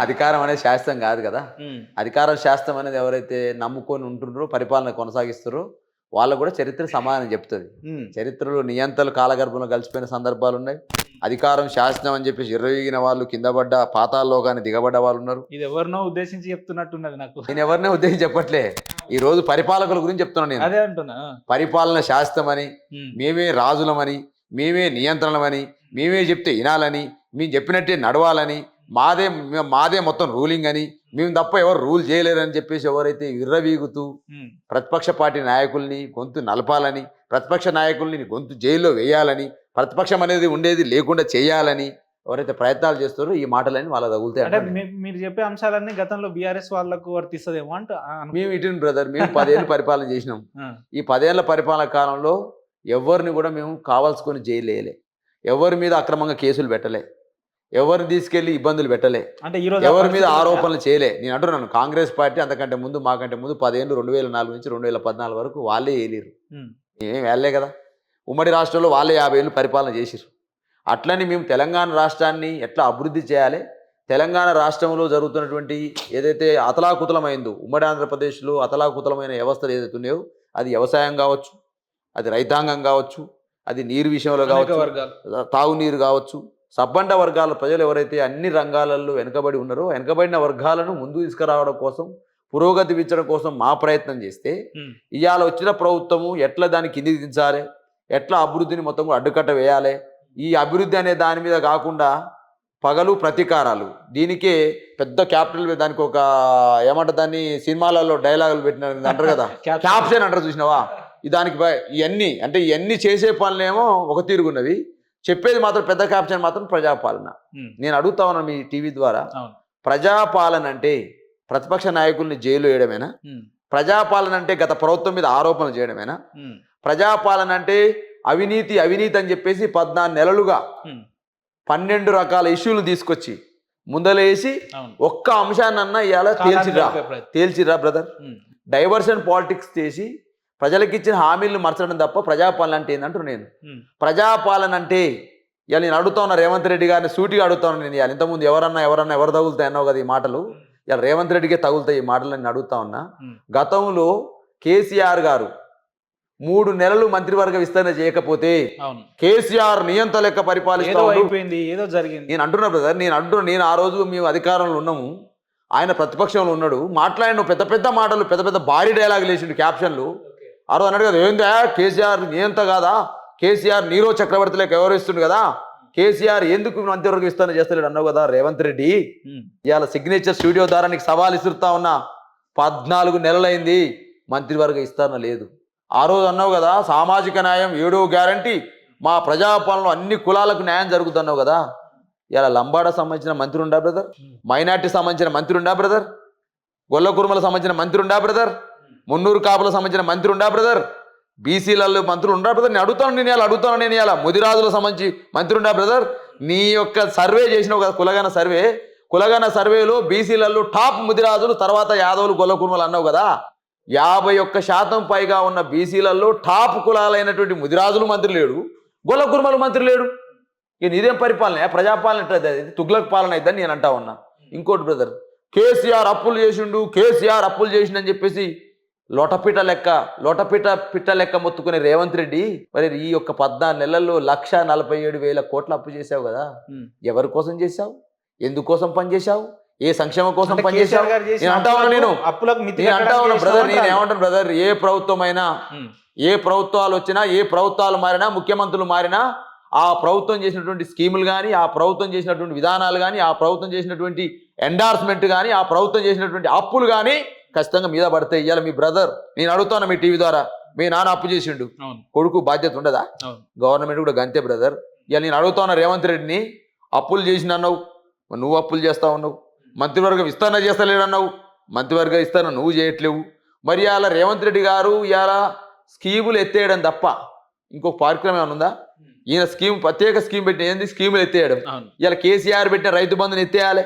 అధికారం అనేది శాశ్వతం కాదు కదా. హ్మ్. అధికారం శాశ్వతం అనేది ఎవరైతే నమ్ముకొని ఉంటున్నారో, పరిపాలన కొనసాగిస్తారో వాళ్ళకు కూడా చరిత్ర సమాధానం చెప్తది. హ్మ్. చరిత్రలో నియంతలు కాలగర్భంలో కలిసిపోయిన సందర్భాలున్నాయి. అధికారం శాశ్వతం అని చెప్పేసి ఇర్రవీగిన వాళ్ళు కింద పడ్డ పాతాళలోకాన్ని దిగబడ్డ వాళ్ళున్నారు. ఇది ఎవరినో ఉద్దేశించి చెప్తున్నట్టున్నది నాకు. నేను ఎవరినే ఉద్దేశించి చెప్పట్లే. ఈరోజు పరిపాలకుల గురించి చెప్తున్నాను నేను. అదే అంటున్నా. పరిపాలన శాశ్వతమని, హ్మ్. మేమే రాజులమని, మేమే నియంత్రణమని, మేమే చెప్తే వినాలని, మేము చెప్పినట్టే నడవాలని, మాదే మొత్తం రూలింగ్ అని, మేము తప్ప ఎవరు రూల్ చేయలేరని చెప్పేసి ఎవరైతే విర్రవీగుతూ హ్మ్. ప్రతిపక్ష పార్టీ నాయకుల్ని గొంతు నలపాలని, ప్రతిపక్ష నాయకుల్ని గొంతు జైల్లో వేయాలని, ప్రతిపక్షం అనేది ఉండేది లేకుండా చేయాలని ఎవరైతే ప్రయత్నాలు చేస్తారో ఈ మాటలన్నీ వాళ్ళ తగులుతాయి. అంటే మీరు చెప్పే అంశాలన్నీ గతంలో బీఆర్ఎస్ వాళ్ళకు వర్తిస్తదేమో అంట మేము ఇటు బ్రదర్, మేము 10 ఏళ్ళు పరిపాలన చేసినాం. ఆ. ఈ 10 ఏళ్ల పరిపాలన కాలంలో ఎవరిని కూడా మేము కావాల్సుకొని జైలు వేయలే, ఎవరి మీద అక్రమంగా కేసులు పెట్టలే, ఎవరిని తీసుకెళ్లి ఇబ్బందులు పెట్టలే, అంటే ఈ రోజు ఎవరి మీద ఆరోపణలు చేయలే. నేను అంటున్నాను, కాంగ్రెస్ పార్టీ అంతకంటే ముందు మాకంటే ముందు 10 ఏళ్ళు 2004 నుంచి 2014 వరకు వాళ్ళే వేయలేరు. హ్మ్. మేమేం వెళ్ళలే కదా. ఉమ్మడి రాష్ట్రంలో వాళ్ళే 50 ఏళ్ళు పరిపాలన చేసిరు. అట్లని మేము తెలంగాణ రాష్ట్రాన్ని ఎట్లా అభివృద్ధి చేయాలి, తెలంగాణ రాష్ట్రంలో జరుగుతున్నటువంటి ఏదైతే అతలాకుతలమైందో, ఉమ్మడి ఆంధ్రప్రదేశ్లో అతలాకుతలమైన వ్యవస్థలు ఏదైతే ఉన్నాయో, అది వ్యవసాయం కావచ్చు, అది రైతాంగం కావచ్చు, అది నీరు విషయంలో కావచ్చు, తాగునీరు కావచ్చు, సబ్బండ వర్గాల ప్రజలు ఎవరైతే అన్ని రంగాలలో వెనుకబడి ఉన్నారో వెనుకబడిన వర్గాలను ముందు తీసుకురావడం కోసం, పురోగతి పెంచడం కోసం మా ప్రయత్నం చేస్తే, ఇవాళ వచ్చిన ప్రభుత్వము ఎట్లా దాన్ని కిందికి దించాలి, ఎట్లా అభివృద్ధిని మొత్తం కూడా అడ్డుకట్ట వేయాలి, ఈ అభివృద్ధి అనే దాని మీద కాకుండా పగలు ప్రతీకారాలు, దీనికే పెద్ద క్యాపిటల్, దానికి ఒక ఏమంటారు దాన్ని సినిమాలలో డైలాగులు పెట్టిన అంటారు కదా, క్యాప్షన్ అంటారు చూసినావా, దానికి ఇవన్నీ అంటే ఇవన్నీ చేసే పనులేమో ఒక తీరుగున్నవి, చెప్పేది మాత్రం పెద్ద క్యాప్షన్ మాత్రం ప్రజాపాలన. నేను అడుగుతా ఉన్నాను మీ టీవీ ద్వారా, ప్రజాపాలన అంటే ప్రతిపక్ష నాయకుల్ని జైలు వేయడమేనా? ప్రజాపాలన అంటే గత ప్రభుత్వం మీద ఆరోపణలు చేయడమేనా? ప్రజాపాలన అంటే అవినీతి అని చెప్పేసి 14 నెలలుగా 12 రకాల ఇష్యూలు తీసుకొచ్చి ముందలేసి ఒక్క అంశాన్నన్నా ఇవాళ తేల్చిరా బ్రదర్? డైవర్షన్ పాలిటిక్స్ చేసి ప్రజలకు ఇచ్చిన హామీలను మర్చడం తప్ప ప్రజాపాలన అంటే ఏంటంటారు. నేను ప్రజాపాలన అంటే ఇవాళ నేను అడుగుతా ఉన్నా రేవంత్ రెడ్డి గారిని సూటిగా అడుగుతా ఉన్నాను. నేను ఇవాళ ఇంతకుముందు ఎవరు తగులుతాయి అన్నావు కదా ఈ మాటలు, ఇవాళ రేవంత్ రెడ్డికే తగులుతాయి ఈ మాటలు నేను అడుగుతా ఉన్నా. గతంలో కేసీఆర్ గారు 3 నెలలు మంత్రివర్గ విస్తరణ చేయకపోతే కేసీఆర్ నియంత లెక్క పరిపాలిస్తూ ఏదో జరిగింది. నేను అంటున్నా బ్రదర్, నేను ఆ రోజు మేము అధికారంలో ఉన్నాము, ఆయన ప్రతిపక్షంలో ఉన్నాడు, మాట్లాడిన పెద్ద పెద్ద మాటలు, పెద్ద పెద్ద భారీ డైలాగులు వేసిండు, క్యాప్షన్లు. ఆ రోజు అన్నాడు కదా, ఏందా కేసీఆర్ నియంత కాదా, కేసీఆర్ నీరో చక్రవర్తి లెక్క వ్యవహరిస్తుండు కదా, కేసీఆర్ ఎందుకు మంత్రివర్గ విస్తరణ చేస్తలేడు అన్నావు కదా రేవంత్ రెడ్డి. ఇవాళ సిగ్నేచర్ స్టూడియో ద్వారా నీకు సవాల్ ఇస్తుతా ఉన్నా, 14 నెలలైంది మంత్రివర్గ విస్తరణ లేదు. ఆ రోజు అన్నావు కదా సామాజిక న్యాయం 7వ గ్యారంటీ, మా ప్రజాపాలనలో అన్ని కులాలకు న్యాయం జరుగుతుంది అన్నావు కదా. ఇలా లంబాడ సంబంధించిన మంత్రి ఉండా బ్రదర్, మైనార్టీ సంబంధించిన మంత్రి ఉండా బ్రదర్, గొల్ల కుర్మలకు సంబంధించిన మంత్రి ఉండా బ్రదర్, మున్నూరు కాపులకు సంబంధించిన మంత్రి ఉండా బ్రదర్, బీసీలలో మంత్రులు ఉండా బ్రదర్? నేను అడుగుతాను నేను ఇలా ముదిరాజులకు సంబంధించి మంత్రి ఉండా బ్రదర్? నీ యొక్క సర్వే చేసినావు కదా కులగన సర్వేలో బీసీలలో టాప్ ముదిరాజులు, తర్వాత యాదవులు, గొల్ల కుర్మలు అన్నావు కదా. 51% పైగా ఉన్న బీసీలలో టాప్ కులాలైనటువంటి ముదిరాజులు మంత్రి లేడు, గొల్ల కుర్మలు మంత్రి లేడు. ఇక నీదేం పరిపాలన? ప్రజాపాలన ఎట్లా? తుగ్లక్ పాలన అయిద్దని నేను అంటా ఉన్నా. ఇంకోటి బ్రదర్, కేసీఆర్ అప్పులు చేసిండని చెప్పేసి లోటపిట్ట లెక్క మొత్తుకునే రేవంత్ రెడ్డి మరి ఈ యొక్క 14 నెలల్లో 1,47,000 కోట్ల అప్పు చేసావు కదా. ఎవరి కోసం చేశావు? ఎందుకోసం పనిచేశావు? ఏ సంక్షేమం కోసం పనిచేశావు? నేను అంటా ఉన్నా బ్రదర్, నేను ఏమంటాను బ్రదర్, ఏ ప్రభుత్వమైనా, ఏ ప్రభుత్వాలు వచ్చినా, ఏ ప్రభుత్వాలు మారినా, ముఖ్యమంత్రులు మారినా, ఆ ప్రభుత్వం చేసినటువంటి స్కీములు కానీ, ఆ ప్రభుత్వం చేసినటువంటి విధానాలు కానీ, ఆ ప్రభుత్వం చేసినటువంటి ఎండార్స్మెంట్ కానీ, ఆ ప్రభుత్వం చేసినటువంటి అప్పులు కానీ ఖచ్చితంగా మీద పడతాయి. ఇవాళ మీ బ్రదర్, నేను అడుగుతాను మీ టీవీ ద్వారా, మీ నాన్న అప్పు చేసిండు, కొడుకు బాధ్యత ఉండదా? గవర్నమెంట్ కూడా గంతే బ్రదర్. ఇవాళ నేను అడుగుతా ఉన్నా రేవంత్ రెడ్డిని, అప్పులు చేసిన అన్నావు, నువ్వు అప్పులు చేస్తా ఉన్నావు, మంత్రివర్గ విస్తరణ చేస్తలేడన్నావు, మంత్రివర్గ విస్తరణ నువ్వు చేయట్లేవు. మరి ఇవాళ రేవంత్ రెడ్డి గారు ఇవాళ స్కీములు ఎత్తేయడం తప్ప ఇంకొక కార్యక్రమం ఏమైనా ఉందా? ఈయన ప్రత్యేక స్కీమ్ పెట్టిన ఏంది? స్కీములు ఎత్తేయడం. ఇవాళ కేసీఆర్ పెట్టిన రైతు బంధుని ఎత్తేయాలి,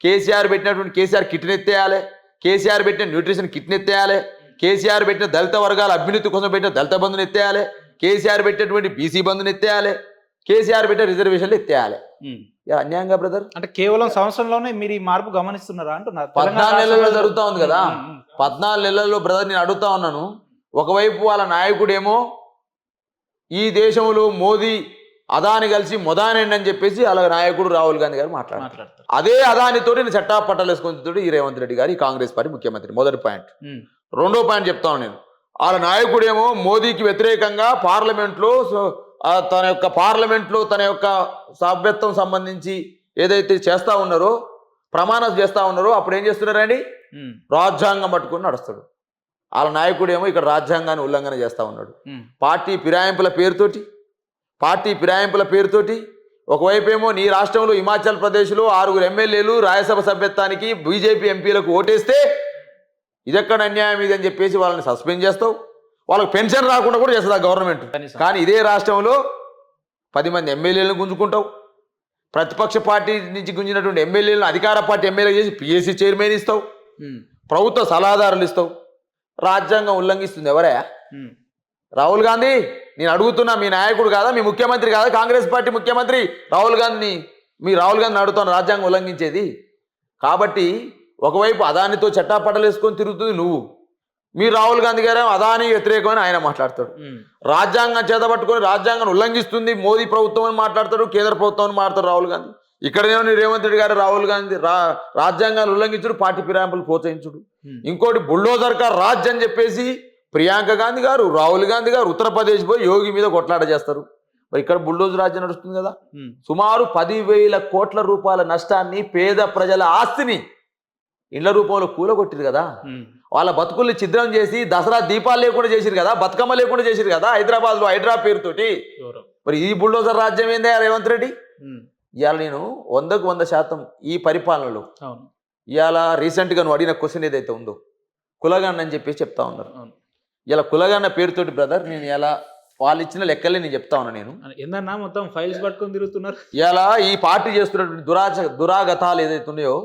కేసీఆర్ కిట్ని ఎత్తేయాలి, కేసీఆర్ పెట్టిన న్యూట్రిషన్ కిట్ని ఎత్తేయాలి, కేసీఆర్ పెట్టిన దళిత వర్గాల అభ్యున్నతి కోసం పెట్టిన దళిత బంధుని ఎత్తేయాలి, కేసీఆర్ పెట్టినటువంటి బీసీ బంధుని ఎత్తేయాలి, కేసీఆర్ పెట్టిన రిజర్వేషన్లు ఎత్తేయాలి. అన్యాయంగా బ్రదర్. అంటే కేవలం సంవత్సరంలోనే మీరు ఈ మార్పు గమనిస్తున్నారా అంటున్నారు? 14 నెలల్లో జరుగుతూ ఉంది కదా. 14 నెలల్లో బ్రదర్ నేను అడుగుతా ఉన్నాను. ఒకవైపు వాళ్ళ నాయకుడేమో ఈ దేశంలో మోదీ అదాని కలిసి మొదానండి అని చెప్పేసి వాళ్ళ నాయకుడు రాహుల్ గాంధీ గారు మాట్లాడతారు. అదే అదానితోటి నేను చట్టా పట్టాలు వేసుకుని ఈ రేవంత్ రెడ్డి గారు ఈ కాంగ్రెస్ పార్టీ ముఖ్యమంత్రి. మొదటి పాయింట్. రెండో పాయింట్ చెప్తాను నేను. వాళ్ళ నాయకుడేమో మోదీకి వ్యతిరేకంగా పార్లమెంట్లో తన యొక్క సభ్యత్వం సంబంధించి ఏదైతే చేస్తా ఉన్నారో ప్రమాణం చేస్తా ఉన్నారో అప్పుడు ఏం చేస్తున్నారండి, రాజ్యాంగం పట్టుకుని నడుస్తాడు. వాళ్ళ నాయకుడేమో ఇక్కడ రాజ్యాంగాన్ని ఉల్లంఘన చేస్తా ఉన్నాడు. పార్టీ ఫిరాయింపుల పేరుతోటి ఒకవైపు ఏమో నీ రాష్ట్రంలో హిమాచల్ ప్రదేశ్లో 6 ఎమ్మెల్యేలు రాజ్యసభ సభ్యత్వానికి బీజేపీ ఎంపీలకు ఓటేస్తే ఇదెక్కడ అన్యాయం ఇది అని చెప్పేసి వాళ్ళని సస్పెండ్ చేస్తావు. వాళ్ళకి పెన్షన్ రాకుండా కూడా చేస్తుంది ఆ గవర్నమెంట్. కానీ ఇదే రాష్ట్రంలో 10 మంది ఎమ్మెల్యేలను గుంజుకుంటావు. ప్రతిపక్ష పార్టీ నుంచి గుంజినటువంటి ఎమ్మెల్యేలను అధికార పార్టీ ఎమ్మెల్యే చేసి పిఎస్సి చైర్మన్ ఇస్తావు, ప్రభుత్వ సలహాదారులు ఇస్తావు. రాజ్యాంగం ఉల్లంఘిస్తుంది ఎవరే? రాహుల్ గాంధీ. నేను అడుగుతున్నా, మీ నాయకుడు కాదా, మీ ముఖ్యమంత్రి కాదా, కాంగ్రెస్ పార్టీ ముఖ్యమంత్రి రాహుల్ గాంధీని అడుగుతాను రాజ్యాంగం ఉల్లంఘించేది. కాబట్టి ఒకవైపు అదానితో చట్టాపట్టలు వేసుకొని తిరుగుతుంది నువ్వు, మీరు రాహుల్ గాంధీ గారు అదాని వ్యతిరేకమని ఆయన మాట్లాడతాడు. రాజ్యాంగం చేతపట్టుకొని రాజ్యాంగం ఉల్లంఘిస్తుంది మోదీ ప్రభుత్వం అని మాట్లాడతాడు, కేంద్ర ప్రభుత్వం అని మాట్లాడతాడు రాహుల్ గాంధీ. ఇక్కడనేమో రేవంత్ రెడ్డి గారు రాహుల్ గాంధీ రాజ్యాంగాన్ని ఉల్లంఘించుడు, పార్టీ ఫిరాయింపులు ప్రోత్సహించుడు. ఇంకోటి బుల్డోజర్ కా రాజ్ అని చెప్పేసి ప్రియాంక గాంధీ గారు, రాహుల్ గాంధీ గారు ఉత్తరప్రదేశ్ పోయి యోగి మీద కొట్లాట చేస్తారు. మరి ఇక్కడ బుల్డోజర్ రాజ్యం నడుస్తుంది కదా. సుమారు 10,000 కోట్ల రూపాయల నష్టాన్ని, పేద ప్రజల ఆస్తిని ఇండ్ల రూపంలో కూలగొట్టిరు కదా. వాళ్ళ బతుకుల్ని ఛిద్రం చేసి దసరా దీపాలు లేకుండా చేసిరు కదా, బతుకమ్మ లేకుండా చేసిరు కదా హైదరాబాద్లో హైడ్రా పేరుతోటి. మరి ఈ బుల్డోజర్ రాజ్యం ఏందా రేవంత్ రెడ్డి? ఇవాళ నేను 100కు 100% ఈ పరిపాలనలో ఇవాళ రీసెంట్గా నువ్వు అడిగిన క్వశ్చన్ ఏదైతే ఉందో కులగన్న అని చెప్పేసి చెప్తా ఉన్నారు. ఇలా కులగన్న పేరుతోటి బ్రదర్ నేను ఇలా వాళ్ళు ఇచ్చిన లెక్కలే నేను చెప్తా ఉన్నా. నేను ఏందన్నా మొత్తం ఫైల్స్ పట్టుకొని తిరుగుతున్నారు. ఇలా ఈ పార్టీ చేస్తున్నటువంటి దురాగతాలు ఏదైతే ఉన్నాయో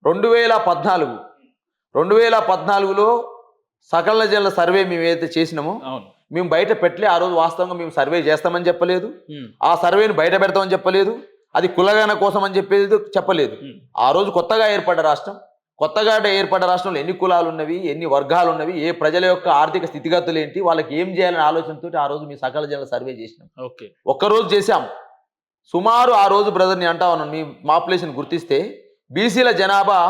2014లో సకల జనుల సర్వే మేము ఏదైతే చేసినామో మేము బయట పెట్టలే. ఆ రోజు వాస్తవంగా మేము సర్వే చేస్తామని చెప్పలేదు, ఆ సర్వేని బయట పెడతామని చెప్పలేదు, అది కులగన కోసం అని చెప్పలేదు. ఆ రోజు కొత్తగా ఏర్పడ్డ రాష్ట్రంలో ఎన్ని కులాలు ఉన్నవి, ఎన్ని వర్గాలు ఉన్నవి, ఏ ప్రజల యొక్క ఆర్థిక స్థితిగతులు ఏంటి, వాళ్ళకి ఏం చేయాలనే ఆలోచనతో ఆ రోజు మీ సకల జనుల సర్వే చేసినాం. ఒక్కరోజు చేశాం. సుమారు ఆ రోజు బ్రదర్ని అంటా ఉన్నాను, మీ పాపులేషన్ గుర్తిస్తే బీసీల జనాభా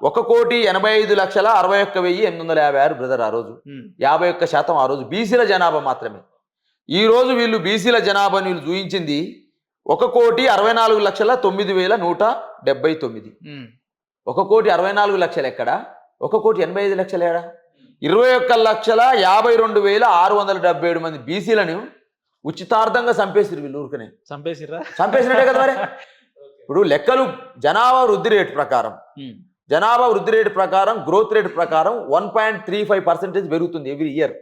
1,85,61,856 బ్రదర్. ఆ రోజు 51% ఆ రోజు బీసీల జనాభా మాత్రమే. ఈ రోజు వీళ్ళు బీసీల జనాభాని వీళ్ళు చూయించింది 1,64,09,179. 1,64,00,000 ఎక్కడ, 1,85,00,000 ఎక్కడ? 21,52,677 మంది బీసీలను ఉచితార్థంగా చంపేసిరు వీళ్ళు. ఊరికనే చంపేసినట్టే కదా మరి. ఇప్పుడు లెక్కలు జనాభా వృద్ధి రేటు ప్రకారం గ్రోత్ రేట్ ప్రకారం 1.35% పెరుగుతుంది ఎవ్రీ ఇయర్.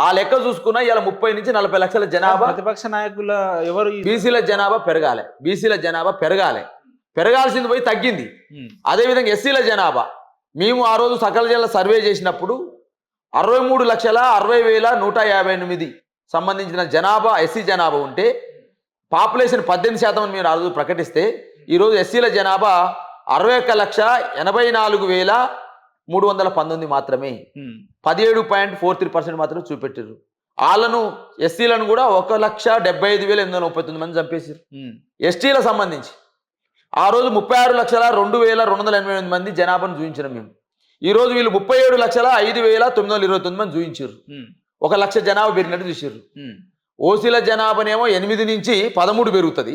ఆ లెక్క చూసుకున్నా ఇలా 30 నుంచి 40 లక్షల జనాభా ప్రతిపక్ష నాయకుల ఎవరు బీసీల జనాభా పెరగాల్సింది పోయి తగ్గింది. అదేవిధంగా ఎస్సీల జనాభా మేము ఆ రోజు సకల జనుల సర్వే చేసినప్పుడు 63,60,158 సంబంధించిన జనాభా ఎస్సీ జనాభా ఉంటే పాపులేషన్ 18% అని మీరు ఆ రోజు ప్రకటిస్తే ఈరోజు ఎస్సీల జనాభా 61,84,319 మాత్రమే, 17.43% మాత్రమే చూపెట్టారు. వాళ్ళను ఎస్సీలను కూడా 1,75,839 మంది చంపేసారు. ఎస్టీలకు సంబంధించి ఆ రోజు 36,02,288 మంది జనాభాను చూపించినాం మేము. ఈరోజు వీళ్ళు 37,05,929 మంది చూపించారు. 1 లక్ష జనాభా పెరిగినట్టు చూసారు. ఓసీల జనాభానేమో 8 నుంచి 13 పెరుగుతుంది,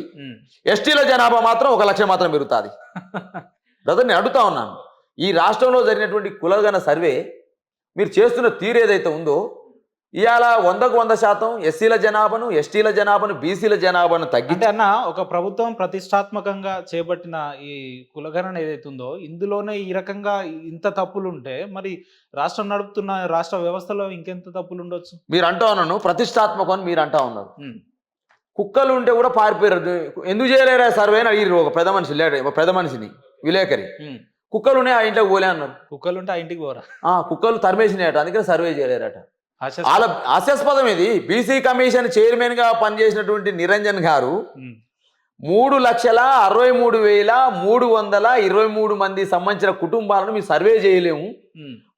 ఎస్టీల జనాభా మాత్రం 1 లక్ష మాత్రం పెరుగుతుంది. బ్రదర్ నేను అడుగుతా ఉన్నాను, ఈ రాష్ట్రంలో జరిగినటువంటి కులగణ సర్వే మీరు చేస్తున్న తీరు ఏదైతే ఉందో ఇవాళ 100కు 100% ఎస్సీల జనాభాను, ఎస్టీల జనాభాను, బీసీల జనాభాను తగ్గితే అన్న ఒక ప్రభుత్వం ప్రతిష్టాత్మకంగా చేపట్టిన ఈ కులగణన ఏదైతే ఉందో ఇందులోనే ఈ రకంగా ఇంత తప్పులు ఉంటే మరి రాష్ట్రం నడుపుతున్న రాష్ట్ర వ్యవస్థలో ఇంకెంత తప్పులు ఉండొచ్చు? మీరు అంటా ఉన్నాను ప్రతిష్టాత్మకం అని మీరు అంటా ఉన్నారు. కుక్కలు ఉంటే కూడా పారిపోయారు. ఎందుకు చేయలేరా సర్వే అని అడిగారు ఒక పెద్ద మనిషిని విలేకరి. కుక్కలు ఉన్నాయి ఆ ఇంట్లోకి పోలే అన్నారు. కుక్కలు ఉంటే ఆ ఇంటికి పోరా? కుక్కలు తరిమేసినాయట, అందుకని సర్వే చేయలేరట. హాస్యాస్పదం ఇది. బీసీ కమిషన్ చైర్మన్ గా పనిచేసినటువంటి నిరంజన్ గారు 3,63,323 మంది సంబంధించిన కుటుంబాలను మీరు సర్వే చేయలేము,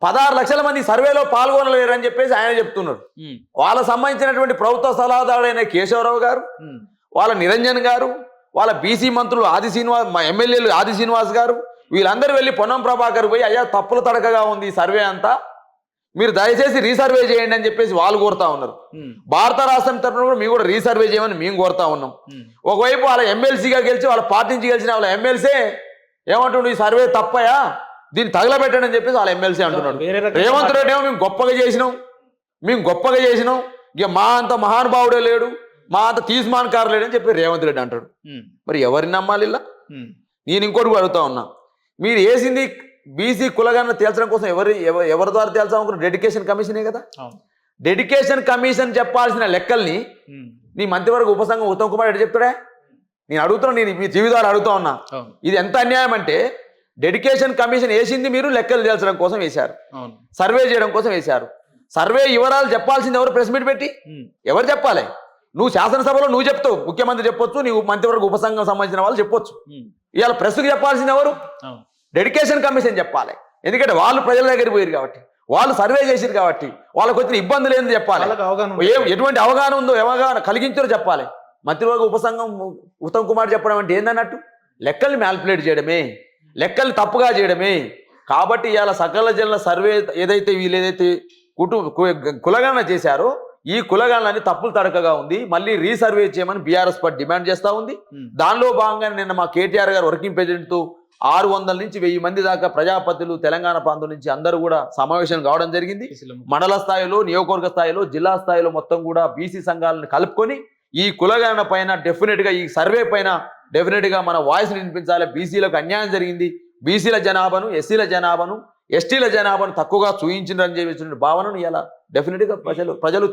16 లక్షల మంది సర్వేలో పాల్గొనలేరు అని చెప్పేసి ఆయన చెప్తున్నారు. వాళ్ళ సంబంధించినటువంటి ప్రభుత్వ సలహాదారుడైన కేశవరావు గారు, వాళ్ళ నిరంజన్ గారు, వాళ్ళ బీసీ మంత్రులు ఎమ్మెల్యేలు ఆది శ్రీనివాస్ గారు, వీళ్ళందరూ వెళ్ళి పొన్నం ప్రభాకర్ పోయి అయ్యా తప్పుల తడకగా ఉంది ఈ సర్వే అంతా, మీరు దయచేసి రీసర్వే చేయండి అని చెప్పేసి వాళ్ళు కోరుతా ఉన్నారు. భారత రాష్ట్రం తరఫున కూడా మేము కూడా రీసర్వే చేయమని మేము కోరుతా ఉన్నాం. ఒకవైపు వాళ్ళ ఎమ్మెల్సీగా గెలిచి వాళ్ళ పార్టీ నుంచి గెలిచిన వాళ్ళ ఎమ్మెల్సీ ఏమంటుండు, ఈ సర్వే తప్పయా, దీన్ని తగలబెట్టండి అని చెప్పేసి వాళ్ళ ఎమ్మెల్సీ అంటున్నాడు. రేవంత్ రెడ్డి ఏమో మేము గొప్పగా చేసినాం, ఇక మా అంత మహానుభావుడే లేడు, మా అంత తీస్మాన్కారు లేడు అని చెప్పి రేవంత్ రెడ్డి అంటాడు. మరి ఎవరిని నమ్మాలి ఇలా? నేను ఇంకోటి కూడా అడుగుతా ఉన్నా, మీరు వేసింది బీసీ కులగణన తేల్చడం కోసం ఎవరి ద్వారా తేల్చాలనుకున్న డెడికేషన్ కమిషనే కదా. డెడికేషన్ కమిషన్ చెప్పాల్సిన లెక్కల్ని నీ మంత్రివర్గ ఉపసంఘం ఉత్తమ్ కుమార్ రెడ్డి చెప్తాడే? నేను అడుగుతున్నా, నేను మీ జీవితాలు అడుగుతా ఉన్నా, ఇది ఎంత అన్యాయం అంటే డెడికేషన్ కమిషన్ వేసింది మీరు లెక్కలు తేల్చడం కోసం వేశారు, సర్వే చేయడం కోసం వేశారు. సర్వే వివరాలు చెప్పాల్సింది ఎవరు? ప్రెస్ మీట్ పెట్టి ఎవరు చెప్పాలి? నువ్వు శాసనసభలో నువ్వు చెప్తావు, ముఖ్యమంత్రి చెప్పొచ్చు, నీవు మంత్రివర్గ ఉపసంఘం సంబంధించిన వాళ్ళు చెప్పొచ్చు. ఇవాళ ప్రెస్కి చెప్పాల్సింది ఎవరు? డెడికేషన్ కమిషన్ చెప్పాలి. ఎందుకంటే వాళ్ళు ప్రజల దగ్గరికి పోయారు కాబట్టి, వాళ్ళు సర్వే చేసారు కాబట్టి, వాళ్ళకి వచ్చిన ఇబ్బందులు ఏంది చెప్పాలి, ఎటువంటి అవగాహన ఉందో అవగాహన కలిగించారో చెప్పాలి. మంత్రివర్గ ఉపసంఘం ఉత్తమ్ కుమార్ చెప్పడం అంటే ఏందన్నట్టు లెక్కల్ని మ్యాల్పులేట్ చేయడమే, లెక్కల్ని తప్పుగా చేయడమే. కాబట్టి ఇవాళ సకల జనుల సర్వే వీళ్ళేదైతే కులగణన చేశారో ఈ కులగణనని తప్పులు తడకగా ఉంది, మళ్ళీ రీసర్వే చేయమని బీఆర్ఎస్ పార్టీ డిమాండ్ చేస్తూ ఉంది. దానిలో భాగంగానే నిన్న మా కేటీఆర్ గారు వర్కింగ్ ప్రెసిడెంట్తో 600 నుంచి 1000 మంది దాకా ప్రజాపతిలు తెలంగాణ ప్రాంతం నుంచి అందరూ కూడా సమావేశం కావడం జరిగింది. మండల స్థాయిలో, నియోజకవర్గ స్థాయిలో, జిల్లా స్థాయిలో మొత్తం కూడా బీసీ సంఘాలను కలుపుకొని ఈ కులగణన పైన డెఫినెట్గా, ఈ సర్వే పైన డెఫినెట్గా మన వాయిస్ వినిపించాలి. బీసీలకు అన్యాయం జరిగింది, బీసీల జనాభాను, ఎస్సీల జనాభాను, ఎస్టీల జనాభాను తక్కువగా చూయించిందని చెప్పేసిన భావనను ఇలా డెఫినెట్గా ప్రజలు